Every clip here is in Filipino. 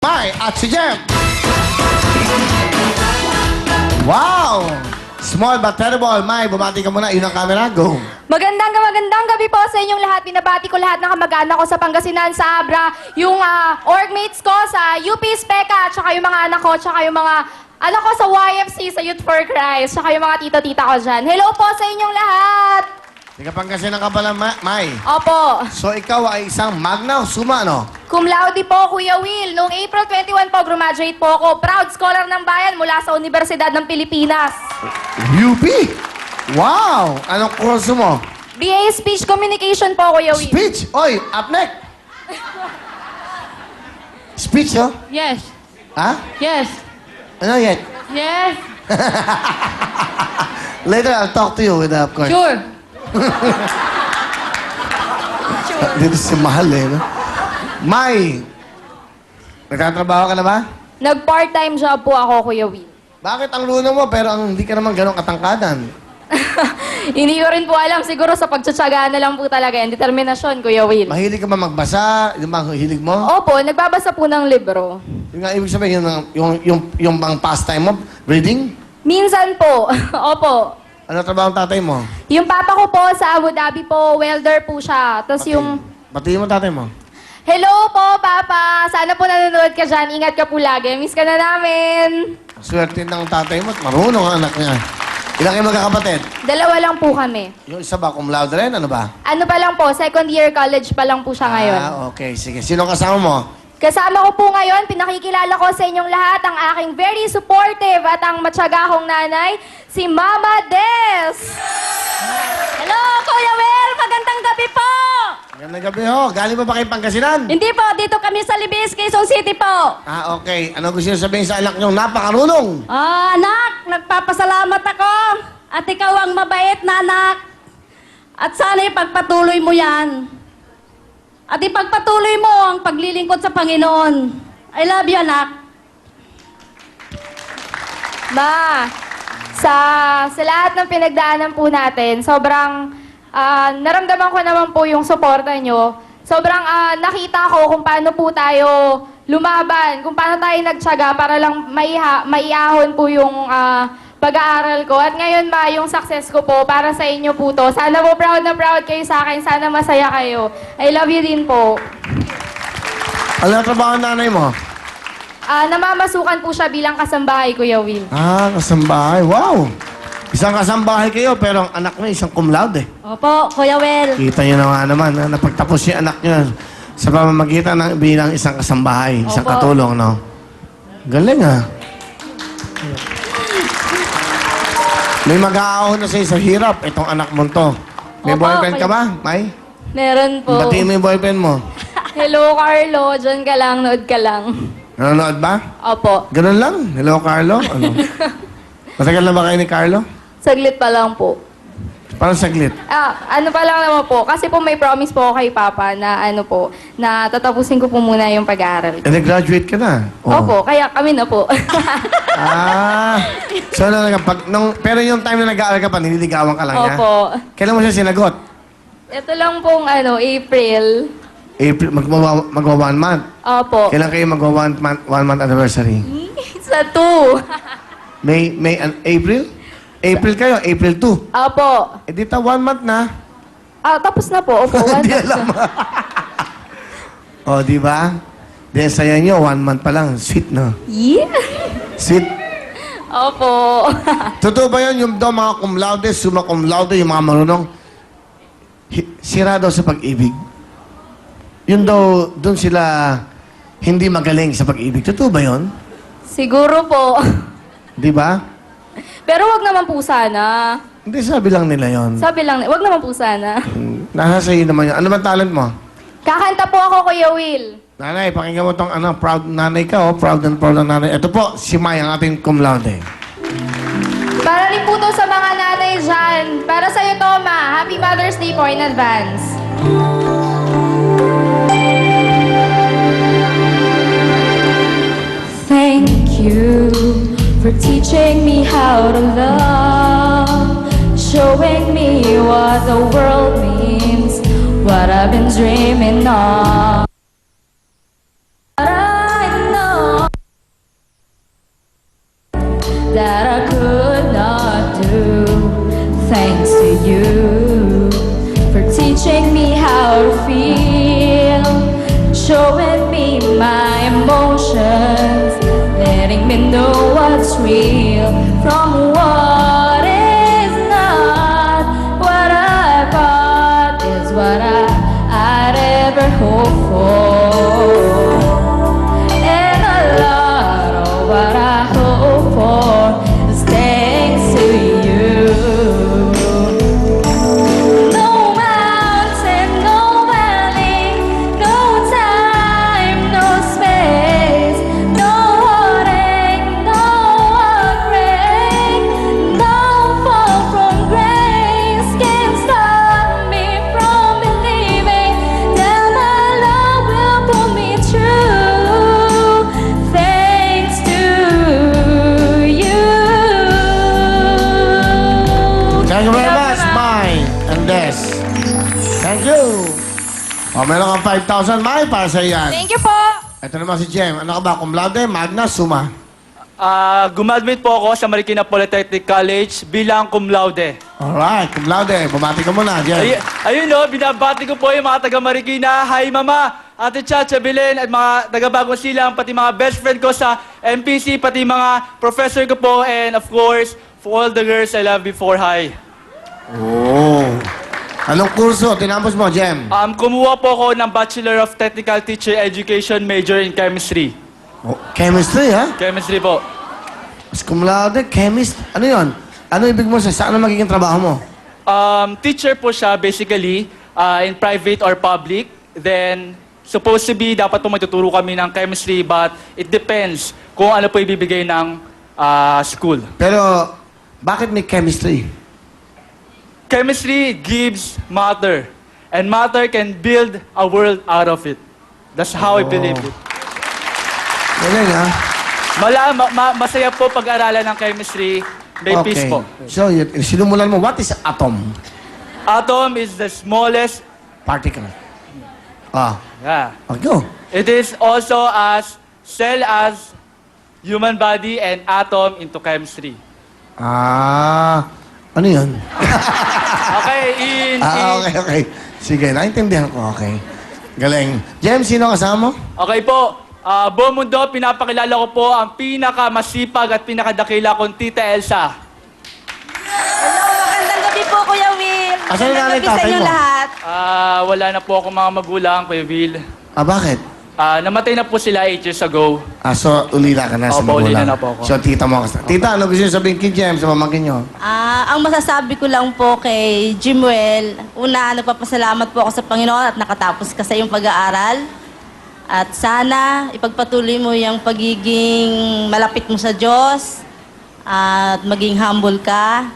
Mai at si Jem. Wow! Small but terrible. Mai, bumati ka muna. Yun ang camera. Go. Magandang gabi po sa inyong lahat. Binabati ko lahat ng kamag-anak ko sa Pangasinan, sa Abra, yung orgmates ko sa UP Speka, tsaka yung mga anak ko, tsaka yung mga anak ko sa YFC, sa Youth for Christ, tsaka yung mga tito-tita ko dyan. Hello po sa inyong lahat! Ika Pangasinan ka pala, Mai. Opo. So, ikaw ay isang magna suma, no? Cum laude po, Kuya Will. Noong April 21 po, graduate po ako. Proud scholar ng bayan mula sa Universidad ng Pilipinas. UP? Wow! Anong kurso mo? BA Speech Communication po, Kuya Will. Speech! Oy, up next! Speech, oh? Yes. Ha? Yes. Ano yan? Yes. Later, I'll talk to you with of course. Sure. Dito si Mahal, eh, no? Mai! Nagtatrabaho ka na ba? Nag-part-time job po ako, Kuya Will. Bakit ang luno mo pero hindi ka naman ganun katangkadan? Hindi ko rin po alam. Siguro sa pagtsatsagaan na lang po talaga yan. Determinasyon, Kuya Will. Mahilig ka ba magbasa? Yung bang hilig mo? Opo, nagbabasa po ng libro. Yung nga ibig sabihin, yung bang pastime mo? Reading? Minsan po. Opo. Ano trabaho ang tatay mo? Yung papa ko po sa Abu Dhabi po, welder po siya. Tapos yung... Batiin mo tatay mo. Hello po, Papa! Sana po nanonood ka dyan. Ingat ka po lagi. Miss ka na namin. Swerte ng tatay mo at marunong ang anak niya. Ilang kayo magkakapatid? Dalawa lang po kami. Yung isa ba, cum laude rin? Ano ba? Ano pa lang po, second year college pa lang po siya ngayon. Ah, okay. Sige. Sino kasama mo? Kasama ko po ngayon, pinakikilala ko sa inyong lahat ang aking very supportive at ang matsyagahong nanay, si Mama Des! Hello, Kuya Will. Magandang gabi po. Magandang gabi ho. Galing ba kayo Pangasinan? Hindi po, dito kami sa Libis, Quezon City po. Ah, okay. Ano gusto niyo sabihin sa anak niyong napakarunong? Anak, nagpapasalamat ako. At ikaw ang mabait na anak. At sana ipagpatuloy mo yan. At ipagpatuloy mo ang paglilingkod sa Panginoon. I love you, anak. Ma, sa lahat ng pinagdaanan po natin, sobrang naramdaman ko naman po yung suporta nyo. Sobrang nakita ko kung paano po tayo lumaban, kung paano tayo nagtiyaga para lang maiahon po yung pag-aaral ko. At ngayon, Ma, yung success ko po, para sa inyo po to. Sana po proud na proud kayo sa akin. Sana masaya kayo. I love you din po. Ano ang trabaho ng nanay mo? Namamasukan po siya bilang kasambahay, Kuya Will. Ah, kasambahay. Wow! Isang kasambahay kayo, pero ang anak niya isang cum laude. Opo, Kuya Will. Kita niyo na nga naman, napagtapos yung anak niya sa pamamagitan ng bilang isang kasambahay, isang Opo. katulong, no? Galing, ah. May mag-aahon na sa'yo sa hirap, itong anak mo to. May Opo, boyfriend ka ba, May? Meron po. Batiin mo yung boyfriend mo. Hello, Carlo. Diyan ka lang, nood ka lang. Nanonood ba? Opo. Ganun lang. Hello, Carlo. Ano? Matagal na ba kayo ni Carlo? Saglit pa lang po. Parang saglit. Ano pa lang naman po. Kasi po may promise po ako kay Papa na ano po, na tatapusin ko po muna yung pag-aaral. Eh, nag-graduate ka na. Oo. Opo, kaya kami na po. Ah. So, pero yung time na nag-aaral ka pa, nililigawan ka lang niya? Opo. Kailan mo siya sinagot? Ito lang pong April. April, magwa 1 month. Opo. Kailan kayo magwa 1 month anniversary? Sa 2. April? April kayo, April 2. Opo. Eh, di ta 1 month na. Tapos na po. Opo. Hindi alam. O, di ba? Dahil saya nyo, 1 month pa lang. Sweet, no? Yeah. Sweet. Opo. Totoo ba yun? Yung daw mga cum laude, summa cum laude, yung mga marunong, sira daw sa pag-ibig. Yun daw, doon sila hindi magaling sa pag-ibig. Totoo ba yun? Siguro po. Di ba? Pero wag naman po sana. Hindi, sabi lang nila yun. Sabi lang, wag naman po sana. Nasa sa'yo naman yun. Ano ba talent mo? Kakanta po ako, Kuya Will. Nanay, pakinggan mo tong proud nanay ka, oh. Proud and proud ng nanay. Ito po, si May, ang ating cum laude. Para rin po to sa mga nanay dyan. Para sa'yo, Toma. Happy Mother's Day po in advance. Thank you for teaching me how to love, showing me what the world means, what I've been dreaming of. I know emotions, letting me know what's real from what is not. What I got is what I'd ever hoped for, and a lot of what I hope for is thanks to you. No mountain, no valley, no time, no space, no heartache, no heartbreak, no fall from grace can stop me from believing that my love will pull me through. Thanks to you. Thank you very much, Mai and Des. Thank you. O, meron kang 5,000, Mai, para sa yan. Thank you po. Ito naman si Jem. Ano ka ba? Cum laude, magna, summa. Gumaduate po ako sa Marikina Polytechnic College bilang cum laude. Alright, cum laude. Bumati ka muna, Jem. Ayun no, binabati ko po yung mga taga Marikina. Hi Mama, Ate Chacha, Belen, at mga taga Bagong Silang, pati mga best friend ko sa MPC, pati mga professor ko po, and of course, for all the girls I love before high. Oh. Anong kurso? Tinapos mo, Jem? Kumuha po ako ng Bachelor of Technical Teacher Education major in Chemistry. Oh, chemistry, ha? Chemistry po. Mas cum laude, chemist. Ano yon? Ano ibig mo sa saan na magiging trabaho mo? Teacher po siya basically in private or public. Then, supposed to be, dapat po magtuturo kami ng chemistry, but it depends kung ano po ibibigay ng school. Pero, bakit may chemistry? Chemistry gives matter, and matter can build a world out of it. That's how I believe it. Galing, ha? Masaya po pag-aralan ng chemistry. May peace po. So, sinumulan mo, what is atom? Atom is the smallest. Particle. Ah, Yeah. go. It is also as cell as human body and atom into chemistry. Ah, ano yun? Okay, Okay. Sige, naintindihan ko, okay. Galing. Jem, sino kasama mo? Okay po. Buong mundo, pinapakilala ko po ang pinakamasipag at pinakadakila kong Tita Elsa. Hello, magandang gabi po, Kuya Will. Asan yung nanay, Magandang gabi sa tatay inyo mo? lahat. Wala na po akong mga magulang, Kuya Will. Ah, bakit? Namatay na po sila 8 years ago. Ah, so, ulila ka na sa Opo, magulang. ulila na po ako. So, tita mo kasama. Tita, ano gusto niyo sabihin kay Jem sa pamangkin niyo? Ang masasabi ko lang po kay Jimuel, una, nagpapasalamat po ako sa Panginoon at nakatapos ka sa iyong pag-aaral. At sana ipagpatuloy mo yung pagiging malapit mo sa Diyos at maging humble ka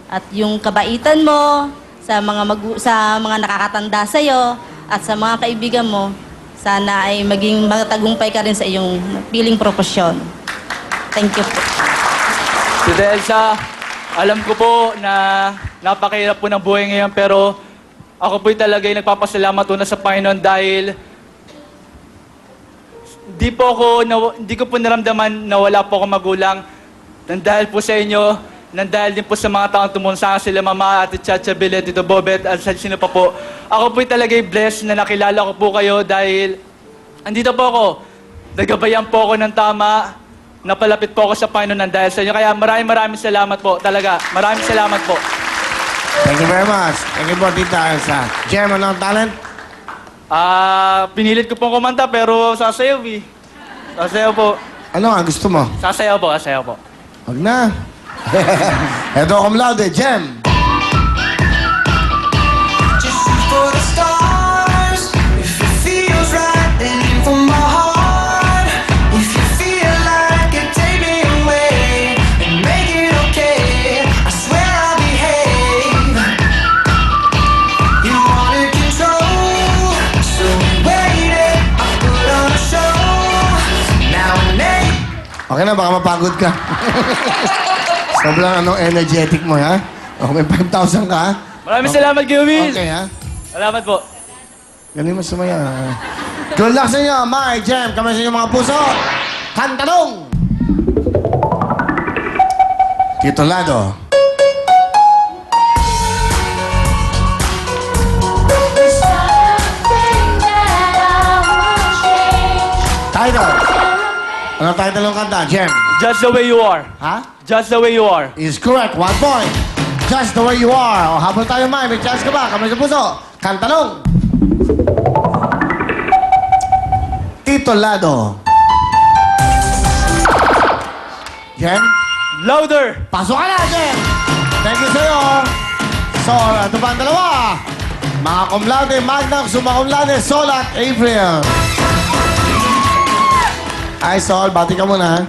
at yung kabaitan mo sa mga nakakatanda sa iyo at sa mga kaibigan mo, sana ay maging matagumpay ka rin sa iyong piling propesyon. Thank you po. Tita Elsa, alam ko po na napakahirap po ng buhay ngayon, pero ako po'y talaga ay nagpapasalamat una sa Panginoon dahil hindi ko po naramdaman na wala po akong magulang. Nandahil po sa inyo, nandahil din po sa mga taong tumunsa sila Mama, Ate Chacha, Belen, Tito Bobet, at sino pa po. Ako po'y talaga'y blessed na nakilala ko po kayo dahil andito po ako. Nagabayan po ako ng tama, napalapit po ako sa Panginoon dahil sa inyo. Kaya maraming salamat po. Talaga, maraming salamat po. Thank you very much. Thank you po, Tita Elsa. Jem, ano ang talent? Pinilit ko pong kumanta pero sasayaw eh. Sasayaw po. Ano nga gusto mo? Sasayaw po. Wag na. Eto, cum laude, Jem. Just shoot for the stars. If it feels right, then aim for my heart. If you feel like it, take me away and make it okay. I swear I'll behave. You wanted control, so we waited. I put on a show. Now and then. Okay na, baka mapagod ka. Sobrang energetic mo, ha? Okay, may 5,000 ka, ha? Maraming salamat, Kuya Will. Okay, ha? Salamat po. Galing mo sumaya, ha? Good luck sa inyo, Mai, Jem. Kami sa inyo mga puso. Kantanong! Titulado. Title. Ano title ng kanta, Jem? Just the way you are. Ha? Just the way you are. Is correct. 1 point. Just the way you are. O, habol tayo, May. May chance ka ba? Kamay sa puso. Kantanong. Titolado. Jem? Louder! Pasok ka na, Jem! Thank you sa'yo. So, ito pa ang dalawa. Mga cum laude, magna, summa cum laude, Sol at April. Ay, Sol, bati ka muna.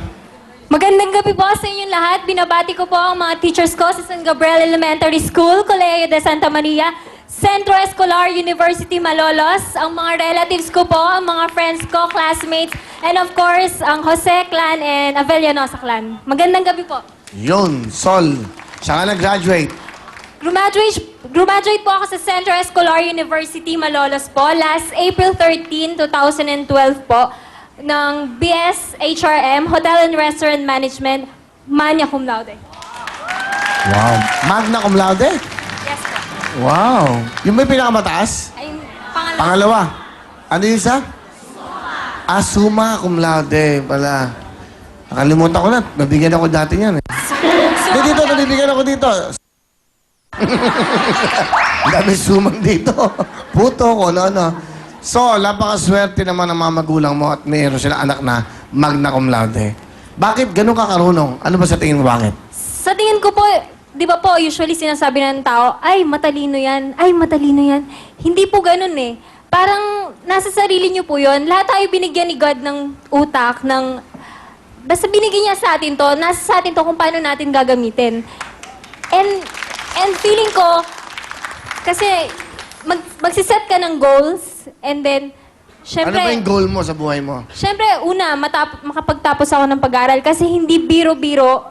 Magandang gabi po sa inyong lahat. Binabati ko po ang mga teachers ko sa San Gabriel Elementary School, Colegio de Santa Maria, Centro Escolar University Malolos, ang mga relatives ko po, ang mga friends ko, classmates, and of course, ang Jose Clan and Avellanosa Clan. Magandang gabi po. Yun, Sol. Saan ka nag-graduate? Graduate po ako sa Centro Escolar University Malolos po last April 13, 2012 po ng BS HRM, Hotel and Restaurant Management, magna cum laude. Wow. Magna cum laude? Yes po. Wow. Yung may pinakamataas? Ay, pangalawa. Pangalawa. Ano yung isa? Summa cum laude pala. Nakalimutan ko na. Nabigyan ako dati niyan eh. Hindi, dito. Nabibigyan ako dito. Ang dami sumang dito. Puto ko, ano. So, napakaswerte naman ng mga magulang mo at mayroon silang anak na magna cum laude. Bakit ganun ka karunong? Ano ba sa tingin mo bakit? Sa tingin ko po, di ba po, usually sinasabi ng tao, ay, matalino yan, ay, matalino yan. Hindi po ganun eh. Parang nasa sarili niyo po yun. Lahat tayo binigyan ni God ng utak, basta binigyan niya sa atin to, nasa sa atin to kung paano natin gagamitin. And feeling ko, kasi magsiset ka ng goals, and then, syempre, Ano ba yung goal mo sa buhay mo? syempre, una, makapagtapos ako ng pag-aaral kasi hindi biro-biro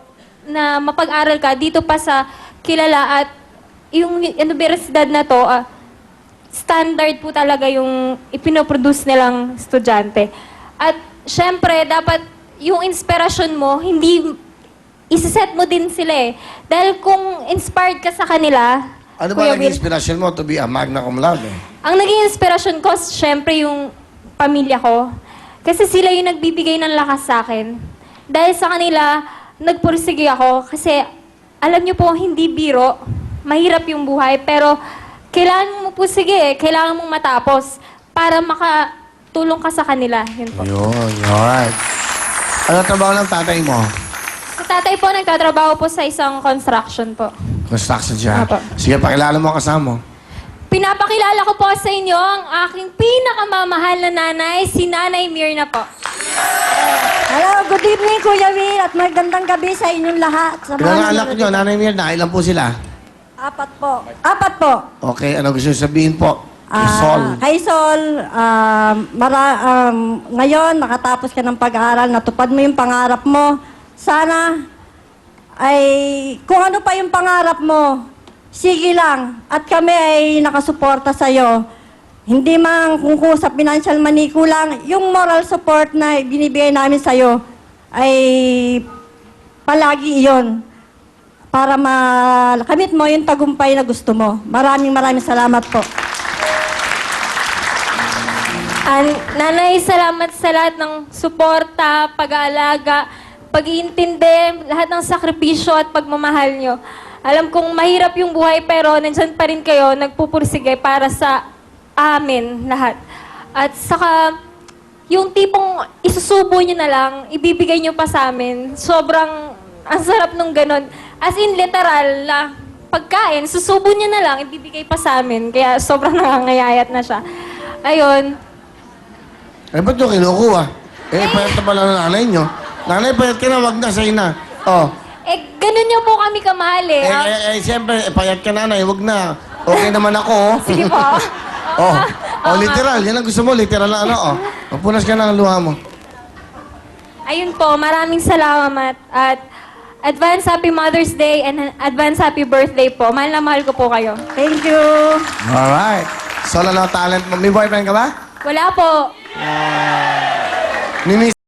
na mapag-aral ka dito pa sa kilala at yung universidad na to, standard po talaga yung ipinoproduce nilang estudyante. At syempre, dapat yung inspirasyon mo, hindi isiset mo din sila eh. Dahil kung inspired ka sa kanila, Ano ba Kuya naging Will, inspirasyon mo to be a magna cum laude? ang naging inspirasyon ko, syempre, yung pamilya ko. Kasi sila yung nagbibigay ng lakas sa akin. Dahil sa kanila, nagpursige ako. Kasi, alam niyo po, hindi biro. Mahirap yung buhay. Pero, kailangan mo pursige. Kailangan mong matapos para makatulong ka sa kanila. Yun po. Yun, alright. Ano trabaho ng tatay mo? Sa tatay po, nagtatrabaho po sa isang construction po. Construction siya. Apo. Sige, pakilala mo ang kasama mo. Pinapakilala ko po sa inyo ang aking pinakamamahal na nanay, si Nanay Mirna po. Hello, good evening Kuya Will at magandang gabi sa inyong lahat. Sa Ilan ang mga anak nyo, Nanay Mirna? Ilan po sila? Apat po. Apat po. Okay, ano gusto sabihin po? Kay Sol. Kay Sol, ngayon nakatapos ka ng pag-aaral, natupad mo yung pangarap mo. Sana ay kung ano pa yung pangarap mo, sige lang. At kami ay nakasuporta sa'yo. Hindi man kung sa financial money kulang, yung moral support na binibigay namin sa'yo ay palagi iyon para makamit mo yung tagumpay na gusto mo. Maraming salamat po. Nanay, salamat sa lahat ng suporta, pag-aalaga, pag-iintindi, lahat ng sakripisyo at pagmamahal nyo. Alam kong mahirap yung buhay pero nandyan pa rin kayo, nagpupursige para sa amin lahat. At saka, yung tipong isusubo nyo na lang, ibibigay nyo pa sa amin. Sobrang, ang sarap nung ganun. As in, literal na pagkain, susubo nyo na lang, ibibigay pa sa amin. Kaya sobrang nangangayayat na siya. Ayun. Eh, ba't nyo kinukuha? Payat na pala ng nanay nyo. Nanay, payat ka na, wag na, sa'yo na. Oh. Ganun nyo po kami kamahal eh. Siyempre, payat ka nanay, wag na. Okay naman ako, oh. Sige po. Literal. Yan ang gusto mo, literal na ano, oh. Magpunas ka na ng luha mo. Ayun po, maraming salamat. At advance happy Mother's Day and advance happy birthday po. Mahal na mahal ko po kayo. Thank you. Alright. Solo na talent mo. May boyfriend ka ba? Wala po. Nini